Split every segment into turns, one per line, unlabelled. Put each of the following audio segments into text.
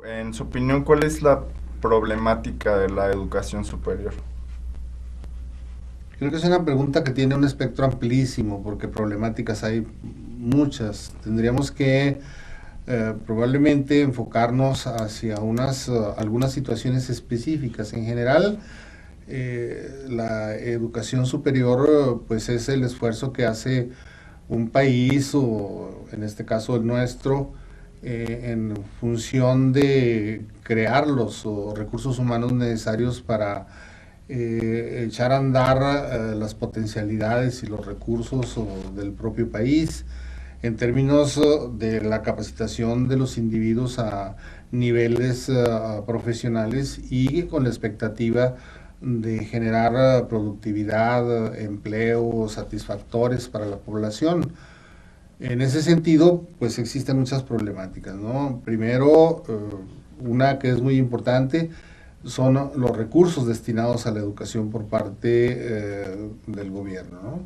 En su opinión, ¿cuál es la problemática de la educación superior?
Creo que es una pregunta que tiene un espectro amplísimo, porque problemáticas hay muchas. Tendríamos que probablemente enfocarnos hacia algunas situaciones específicas. En general, la educación superior, pues es el esfuerzo que hace un país, o en este caso el nuestro, en función de crear los recursos humanos necesarios para echar a andar las potencialidades y los recursos del propio país en términos de la capacitación de los individuos a niveles profesionales y con la expectativa de generar productividad, empleo satisfactores para la población. En ese sentido, pues existen muchas problemáticas, ¿no? Primero, una que es muy importante son los recursos destinados a la educación por parte del gobierno, ¿no?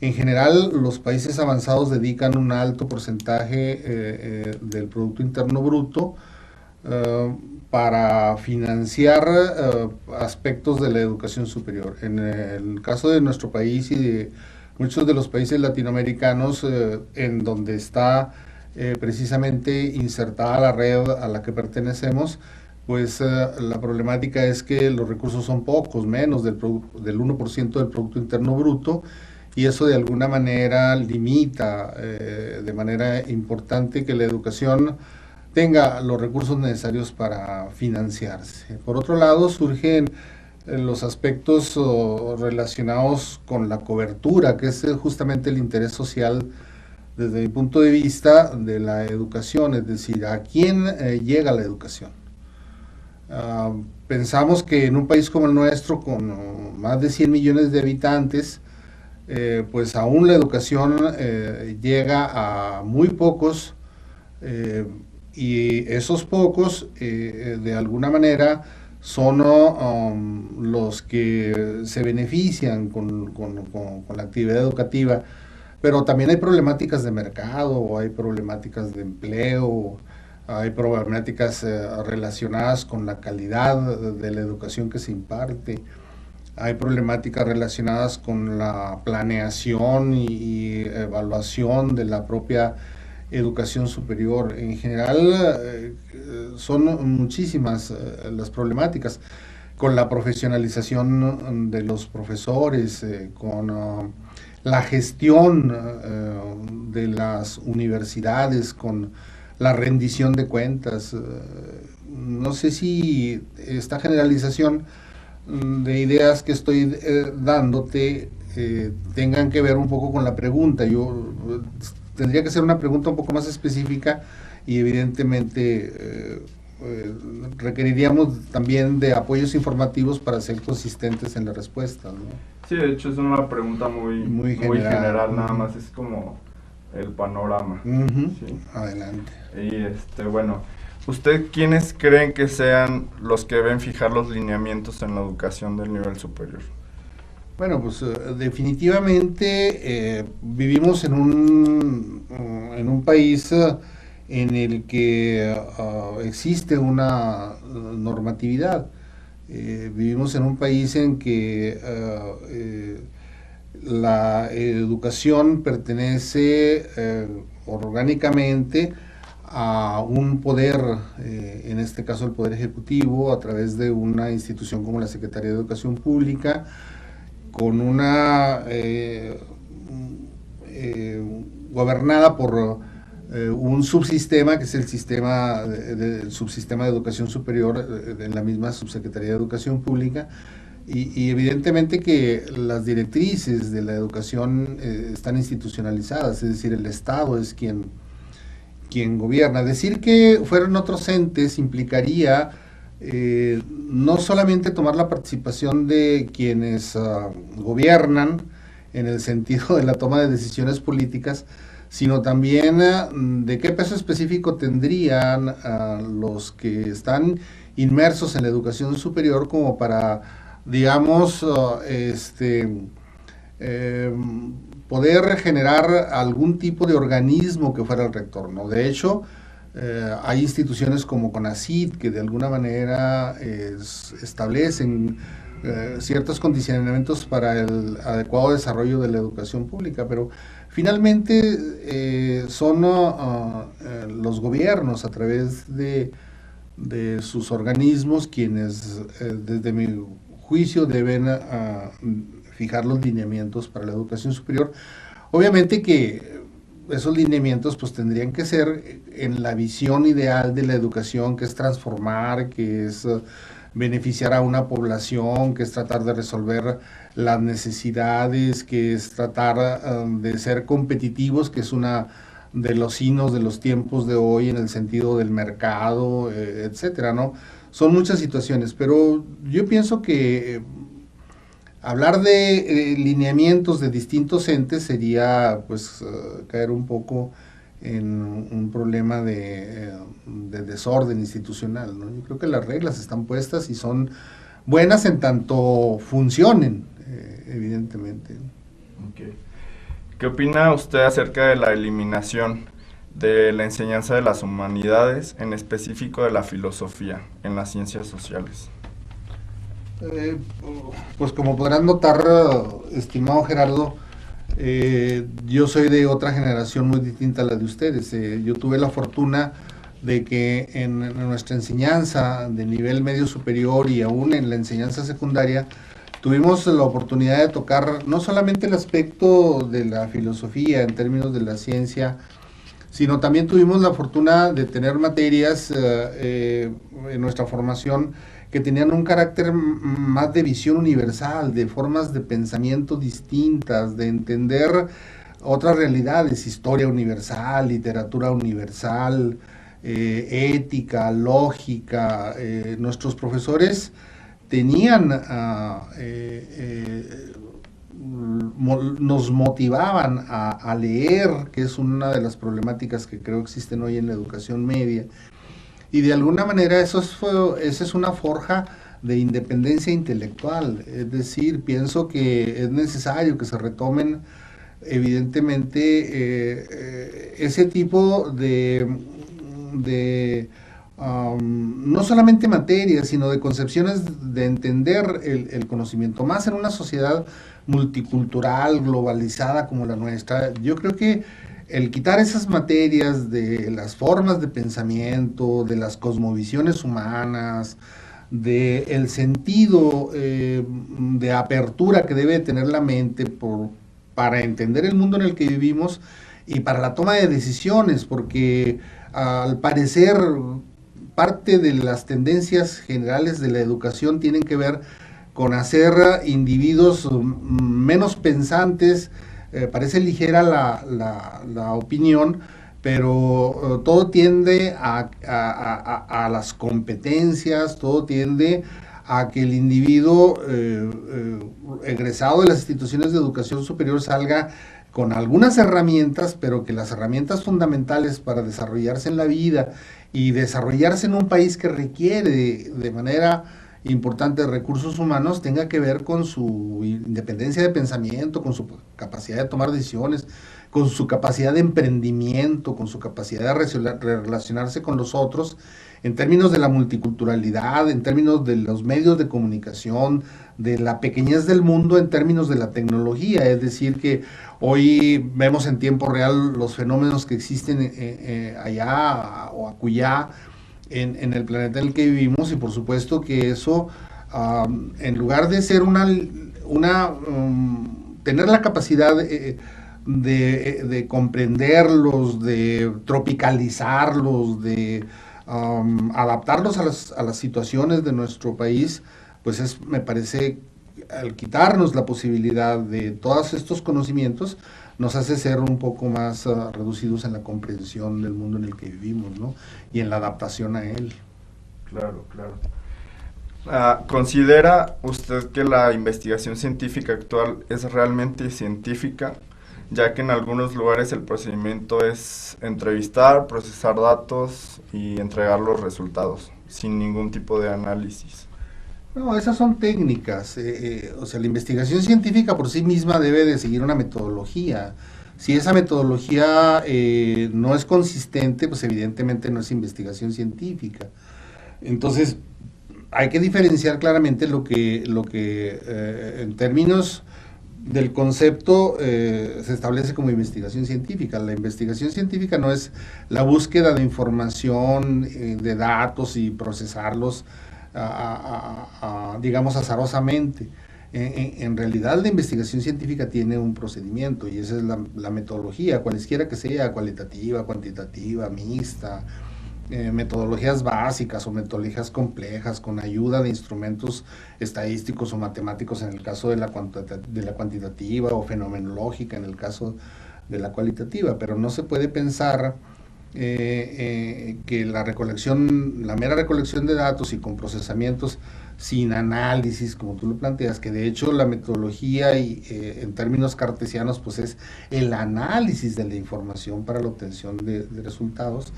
En general, los países avanzados dedican un alto porcentaje del Producto Interno Bruto eh, para financiar aspectos de la educación superior. En el caso de nuestro país y de muchos de los países latinoamericanos, en donde está precisamente insertada la red a la que pertenecemos, pues la problemática es que los recursos son pocos, menos del 1% del Producto Interno Bruto, y eso de alguna manera limita de manera importante que la educación tenga los recursos necesarios para financiarse. Por otro lado, surgen los aspectos relacionados con la cobertura, que es justamente el interés social desde mi punto de vista de la educación, es decir, a quién llega la educación. Pensamos que en un país como el nuestro, con más de 100 millones de habitantes, pues aún la educación llega a muy pocos, eh, y esos pocos de alguna manera son los que se benefician con la actividad educativa, pero también hay problemáticas de mercado, hay problemáticas de empleo, hay problemáticas relacionadas con la calidad de la educación que se imparte, hay problemáticas relacionadas con la planeación y evaluación de la propia educación superior. En general, son muchísimas las problemáticas con la profesionalización de los profesores, con la gestión de las universidades, con la rendición de cuentas. No sé si esta generalización de ideas que estoy dándote tengan que ver un poco con la pregunta. Yo tendría que ser una pregunta un poco más específica y evidentemente requeriríamos también de apoyos informativos para ser consistentes en la respuesta, ¿no?
Sí, de hecho es una pregunta muy,
Muy
muy
general.
general, nada más es como el panorama.
Ujú.
Sí.
Adelante.
Y bueno, ¿usted quiénes creen que sean los que deben fijar los lineamientos en la educación del nivel superior?
Bueno, pues definitivamente vivimos en un país en el que existe una normatividad. Vivimos en un país en que la educación pertenece orgánicamente a un poder, en este caso el Poder Ejecutivo, a través de una institución como la Secretaría de Educación Pública, con una eh, gobernada por un subsistema que es el subsistema de educación superior en la misma subsecretaría de educación pública, y evidentemente que las directrices de la educación están institucionalizadas, es decir, el Estado es quien gobierna. Decir que fueron otros entes implicaría no solamente tomar la participación de quienes gobiernan en el sentido de la toma de decisiones políticas, sino también de qué peso específico tendrían los que están inmersos en la educación superior como para, digamos, eh, poder generar algún tipo de organismo que fuera el rector, ¿no? De hecho, Hay instituciones como CONACYT que de alguna manera establecen ciertos condicionamientos para el adecuado desarrollo de la educación pública, pero finalmente son los gobiernos a través de sus organismos quienes desde mi juicio deben fijar los lineamientos para la educación superior. Obviamente que esos lineamientos pues tendrían que ser en la visión ideal de la educación, que es transformar, que es beneficiar a una población, que es tratar de resolver las necesidades, que es tratar de ser competitivos, que es una de los signos de los tiempos de hoy en el sentido del mercado, etcétera, ¿no? Son muchas situaciones, pero yo pienso que hablar de lineamientos de distintos entes sería pues caer un poco en un problema de desorden institucional, ¿no? Yo creo que las reglas están puestas y son buenas en tanto funcionen, evidentemente.
Okay. ¿Qué opina usted acerca de la eliminación de la enseñanza de las humanidades, en específico de la filosofía, en las ciencias sociales?
Pues como podrán notar, estimado Gerardo, yo soy de otra generación muy distinta a la de ustedes. Yo tuve la fortuna de que en nuestra enseñanza de nivel medio superior y aún en la enseñanza secundaria tuvimos la oportunidad de tocar no solamente el aspecto de la filosofía en términos de la ciencia, sino también tuvimos la fortuna de tener materias en nuestra formación que tenían un carácter más de visión universal, de formas de pensamiento distintas, de entender otras realidades, historia universal, literatura universal, ética, lógica. Nuestros profesores tenían, nos motivaban a leer, que es una de las problemáticas que creo existen hoy en la educación media, y de alguna manera esa es una forja de independencia intelectual. Es decir, pienso que es necesario que se retomen evidentemente ese tipo de no solamente materias, sino de concepciones de entender el conocimiento, más en una sociedad multicultural, globalizada como la nuestra. Yo creo que el quitar esas materias de las formas de pensamiento, de las cosmovisiones humanas, del sentido de apertura que debe tener la mente para entender el mundo en el que vivimos y para la toma de decisiones, porque al parecer parte de las tendencias generales de la educación tienen que ver con hacer individuos menos pensantes. Parece ligera la opinión, pero todo tiende a las competencias, todo tiende a que el individuo egresado de las instituciones de educación superior salga con algunas herramientas, pero que las herramientas fundamentales para desarrollarse en la vida y desarrollarse en un país que requiere de manera importante de recursos humanos tenga que ver con su independencia de pensamiento, con su capacidad de tomar decisiones, con su capacidad de emprendimiento, con su capacidad de relacionarse con los otros en términos de la multiculturalidad, en términos de los medios de comunicación, de la pequeñez del mundo, en términos de la tecnología. Es decir, que hoy vemos en tiempo real los fenómenos que existen allá o acullá en el planeta en el que vivimos, y por supuesto que eso, en lugar de ser tener la capacidad de comprenderlos, de tropicalizarlos, de adaptarlos a las situaciones de nuestro país, pues me parece, al quitarnos la posibilidad de todos estos conocimientos, nos hace ser un poco más reducidos en la comprensión del mundo en el que vivimos, ¿no? Y en la adaptación a él.
Claro, claro. ¿Considera usted que la investigación científica actual es realmente científica, ya que en algunos lugares el procedimiento es entrevistar, procesar datos y entregar los resultados, sin ningún tipo de análisis?
No, esas son técnicas. O sea, la investigación científica por sí misma debe de seguir una metodología. Si esa metodología no es consistente, pues evidentemente no es investigación científica. Entonces, hay que diferenciar claramente lo que en términos del concepto se establece como investigación científica. La investigación científica no es la búsqueda de información, de datos y procesarlos, digamos, azarosamente. En realidad la investigación científica tiene un procedimiento y esa es la metodología, cualesquiera que sea, cualitativa, cuantitativa, mixta, metodologías básicas o metodologías complejas con ayuda de instrumentos estadísticos o matemáticos en el caso de la cuantitativa o fenomenológica en el caso de la cualitativa, pero no se puede pensar que la mera recolección de datos y con procesamientos sin análisis, como tú lo planteas, que de hecho la metodología en términos cartesianos pues es el análisis de la información para la obtención de resultados.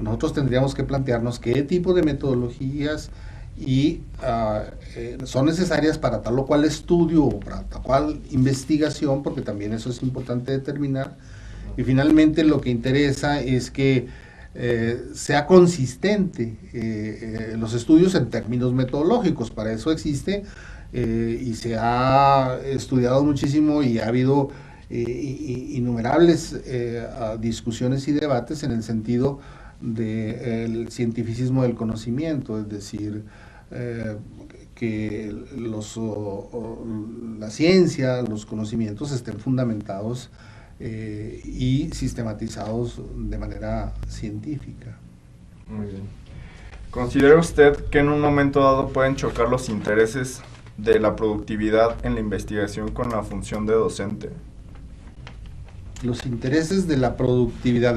Nosotros tendríamos que plantearnos qué tipo de metodologías son necesarias para tal o cual estudio o para tal cual investigación, porque también eso es importante determinar. Y finalmente lo que interesa es que sea consistente los estudios en términos metodológicos. Para eso existe y se ha estudiado muchísimo y ha habido innumerables discusiones y debates en el sentido del cientificismo del conocimiento, es decir, que la ciencia, los conocimientos estén fundamentados y sistematizados de manera científica.
Muy bien. ¿Considera usted que en un momento dado pueden chocar los intereses de la productividad en la investigación con la función de docente?
Los intereses de la productividad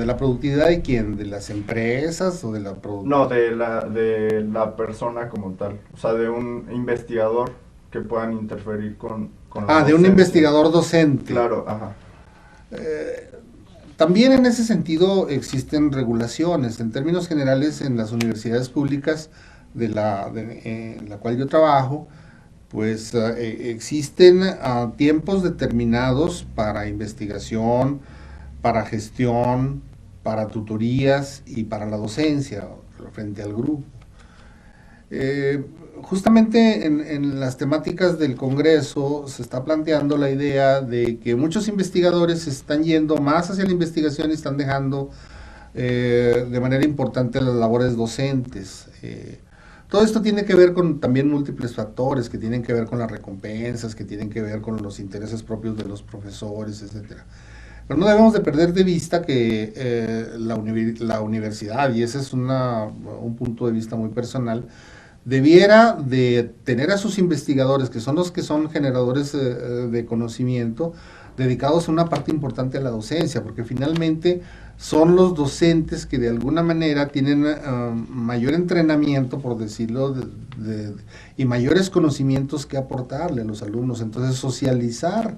¿de quién? ¿De las empresas o de la productividad?
No, de la persona como tal, o sea, de un investigador que puedan interferir con la
de un
docencia.
Investigador docente.
Claro, ajá.
También en ese sentido existen regulaciones. En términos generales, en las universidades públicas en la cual yo trabajo, pues existen tiempos determinados para investigación, para gestión, para tutorías y para la docencia frente al grupo. Justamente en las temáticas del Congreso se está planteando la idea de que muchos investigadores están yendo más hacia la investigación y están dejando de manera importante las labores docentes. Todo esto tiene que ver con también múltiples factores, que tienen que ver con las recompensas, que tienen que ver con los intereses propios de los profesores, etcétera. Pero no debemos de perder de vista que la universidad, y ese es un punto de vista muy personal, debiera de tener a sus investigadores, que son los que son generadores de conocimiento, dedicados a una parte importante a la docencia, porque finalmente son los docentes que de alguna manera tienen mayor entrenamiento, por decirlo, y mayores conocimientos que aportarle a los alumnos. Entonces, socializar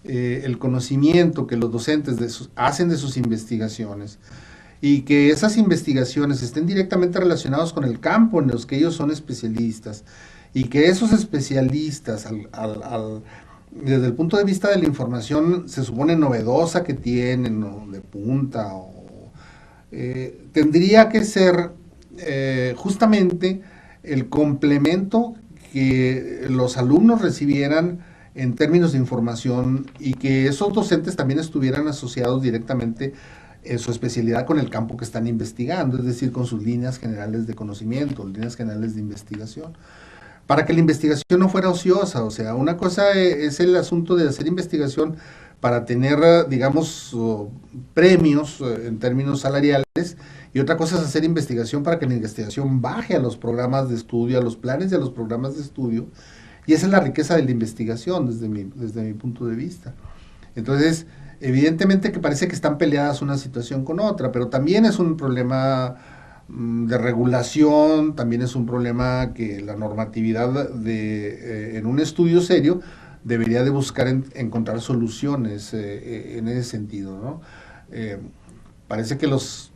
el conocimiento que los docentes hacen de sus investigaciones y que esas investigaciones estén directamente relacionadas con el campo en los que ellos son especialistas y que esos especialistas desde el punto de vista de la información se supone novedosa que tienen o de punta tendría que ser justamente el complemento que los alumnos recibieran en términos de información y que esos docentes también estuvieran asociados directamente en su especialidad con el campo que están investigando, es decir, con sus líneas generales de conocimiento, líneas generales de investigación, para que la investigación no fuera ociosa. O sea, una cosa es el asunto de hacer investigación para tener, digamos, premios en términos salariales, y otra cosa es hacer investigación para que la investigación baje a los programas de estudio, a los planes de los programas de estudio, y esa es la riqueza de la investigación desde mi punto de vista. Entonces, evidentemente que parece que están peleadas una situación con otra, pero también es un problema de regulación, también es un problema que la normatividad en un estudio serio debería de buscar encontrar soluciones en ese sentido, ¿no? Parece que los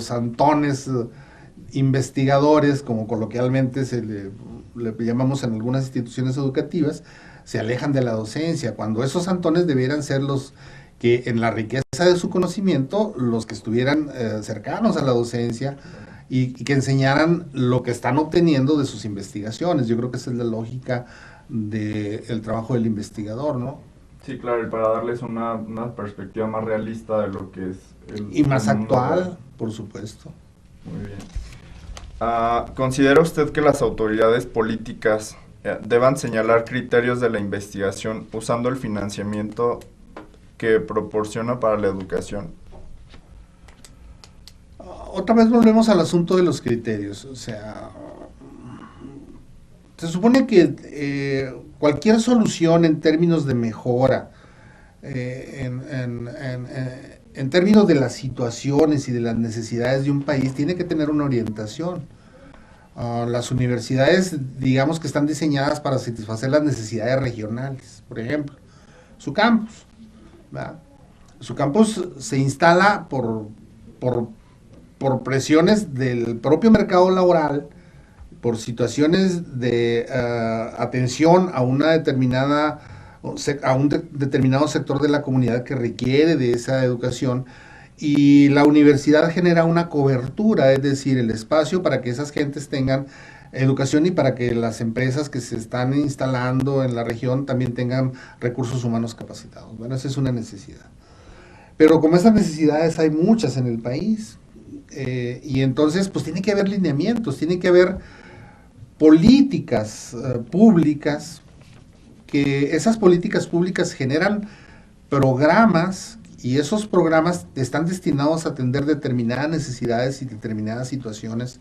santones investigadores, como coloquialmente le llamamos en algunas instituciones educativas, se alejan de la docencia, cuando esos santones debieran ser los que en la riqueza de su conocimiento, los que estuvieran cercanos a la docencia y que enseñaran lo que están obteniendo de sus investigaciones. Yo creo que esa es la lógica del trabajo del investigador, ¿no?
Sí, claro, y para darles una perspectiva más realista de lo que es
y más
el mundo
actual,
real.
por supuesto.
Muy bien. ¿Considera usted que las autoridades políticas deban señalar criterios de la investigación usando el financiamiento que proporciona para la educación?
Otra vez volvemos al asunto de los criterios. O sea, se supone que cualquier solución en términos de mejora, en términos de las situaciones y de las necesidades de un país, tiene que tener una orientación. Las universidades, digamos que están diseñadas para satisfacer las necesidades regionales, por ejemplo, su campus, ¿verdad? Su campus se instala por presiones del propio mercado laboral, por situaciones de atención a una determinada a un determinado sector de la comunidad que requiere de esa educación, y la universidad genera una cobertura, es decir, el espacio para que esas gentes tengan educación y para que las empresas que se están instalando en la región también tengan recursos humanos capacitados. Bueno, esa es una necesidad. Pero como esas necesidades hay muchas en el país, y entonces pues tiene que haber lineamientos, tiene que haber políticas públicas, que esas políticas públicas generan programas, y esos programas están destinados a atender determinadas necesidades y determinadas situaciones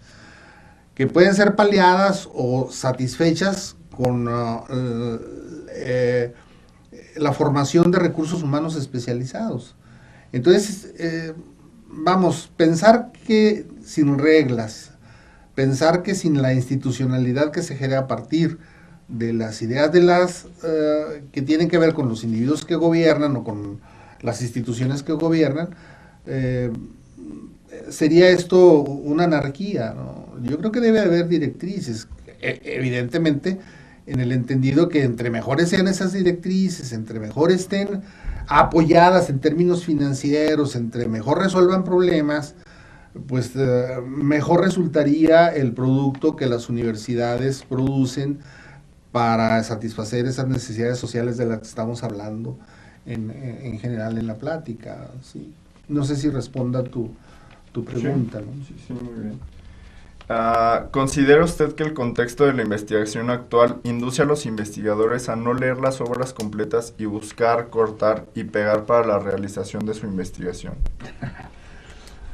que pueden ser paliadas o satisfechas con la formación de recursos humanos especializados. Entonces, vamos, pensar que sin reglas, pensar que sin la institucionalidad que se genera a partir de las ideas de las que tienen que ver con los individuos que gobiernan o con las instituciones que gobiernan, sería esto una anarquía, ¿no? Yo creo que debe haber directrices, evidentemente, en el entendido que entre mejores sean esas directrices, entre mejor estén apoyadas en términos financieros, entre mejor resuelvan problemas, pues mejor resultaría el producto que las universidades producen para satisfacer esas necesidades sociales de las que estamos hablando en general en la plática, ¿sí? No sé si responda tu pregunta,
Sí,
¿no?
sí, sí, muy bien. ¿Considera usted que el contexto de la investigación actual induce a los investigadores a no leer las obras completas y buscar, cortar y pegar para la realización de su investigación?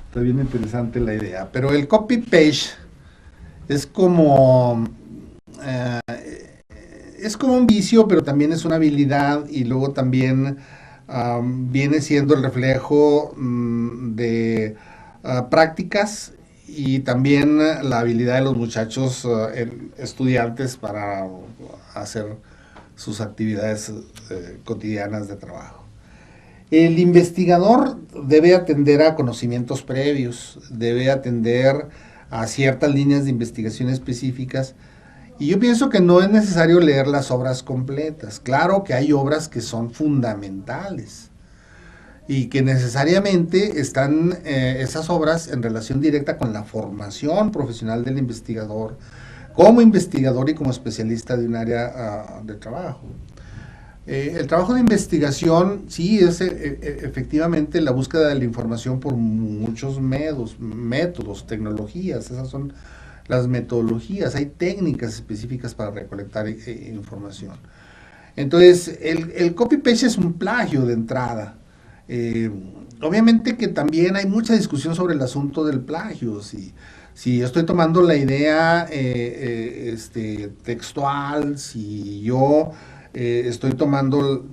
Está bien interesante la idea, pero el copy-paste es como un vicio, pero también es una habilidad, y luego también viene siendo el reflejo de prácticas y también la habilidad de los muchachos estudiantes para hacer sus actividades cotidianas de trabajo. El investigador debe atender a conocimientos previos, debe atender a ciertas líneas de investigación específicas, y yo pienso que no es necesario leer las obras completas. Claro que hay obras que son fundamentales y que necesariamente están esas obras en relación directa con la formación profesional del investigador, como investigador y como especialista de un área de trabajo. El trabajo de investigación sí es efectivamente la búsqueda de la información por muchos métodos, tecnologías. Esas son las metodologías. Hay técnicas específicas para recolectar información. Entonces, el copy-paste es un plagio de entrada. Obviamente que también hay mucha discusión sobre el asunto del plagio. Si estoy tomando la idea textual, si yo estoy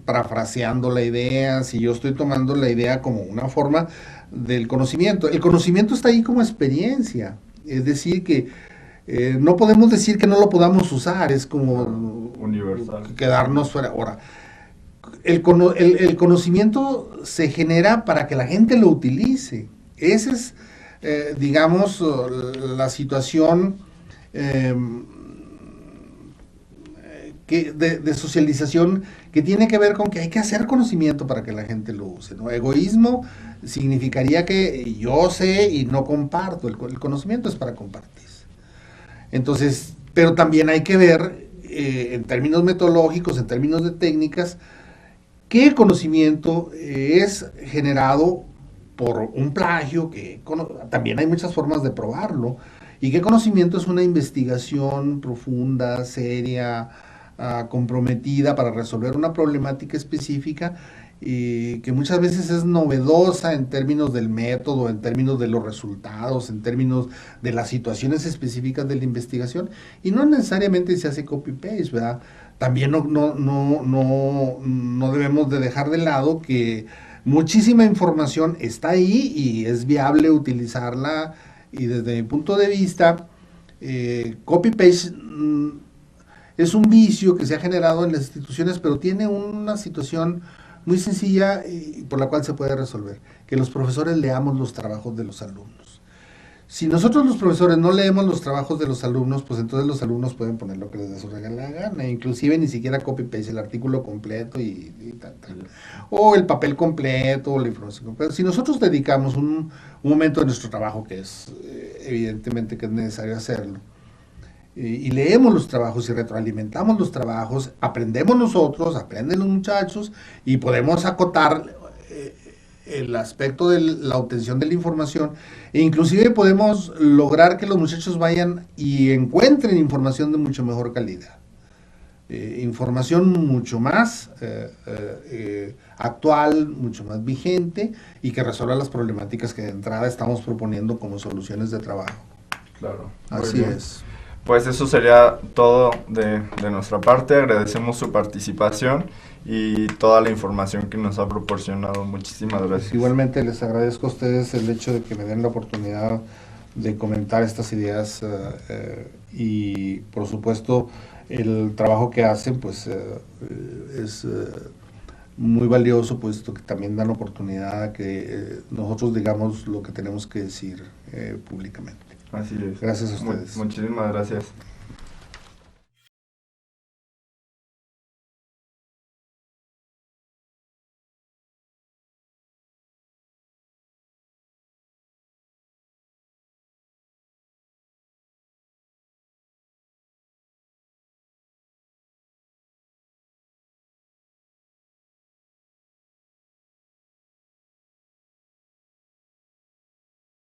parafraseando la idea, si yo estoy tomando la idea como una forma del conocimiento. El conocimiento está ahí como experiencia, es decir que no podemos decir que no lo podamos usar, es como
universal,
quedarnos fuera. Ahora, el conocimiento se genera para que la gente lo utilice. Esa es, digamos, la situación de socialización que tiene que ver con que hay que hacer conocimiento para que la gente lo use, ¿no? Egoísmo significaría que yo sé y no comparto, el conocimiento es para compartir. Entonces, pero también hay que ver en términos metodológicos, en términos de técnicas, qué conocimiento es generado por un plagio, que también hay muchas formas de probarlo, y qué conocimiento es una investigación profunda, seria, comprometida para resolver una problemática específica, que muchas veces es novedosa en términos del método, en términos de los resultados, en términos de las situaciones específicas de la investigación, y no necesariamente se hace copy-paste, ¿verdad? También no debemos de dejar de lado que muchísima información está ahí y es viable utilizarla, y desde mi punto de vista, copy-paste es un vicio que se ha generado en las instituciones, pero tiene una situación muy sencilla por la cual se puede resolver, que los profesores leamos los trabajos de los alumnos. Si nosotros los profesores no leemos los trabajos de los alumnos, pues entonces los alumnos pueden poner lo que les dé su regalada gana, inclusive ni siquiera copy-paste el artículo completo y tal. O el papel completo, o la información completa. Si nosotros dedicamos un momento de nuestro trabajo, que es evidentemente que es necesario hacerlo, y leemos los trabajos y retroalimentamos los trabajos, aprendemos nosotros, aprenden los muchachos, y podemos acotar el aspecto de la obtención de la información, e inclusive podemos lograr que los muchachos vayan y encuentren información de mucho mejor calidad, información mucho más actual, mucho más vigente, y que resuelva las problemáticas que de entrada estamos proponiendo como soluciones de trabajo.
Claro.
Así es.
Pues eso sería todo de nuestra parte. Agradecemos su participación y toda la información que nos ha proporcionado. Muchísimas gracias.
Igualmente les agradezco a ustedes el hecho de que me den la oportunidad de comentar estas ideas y por supuesto el trabajo que hacen pues es muy valioso, puesto que también dan oportunidad a que nosotros digamos lo que tenemos que decir públicamente.
Así es.
Gracias a ustedes.
Muchísimas gracias.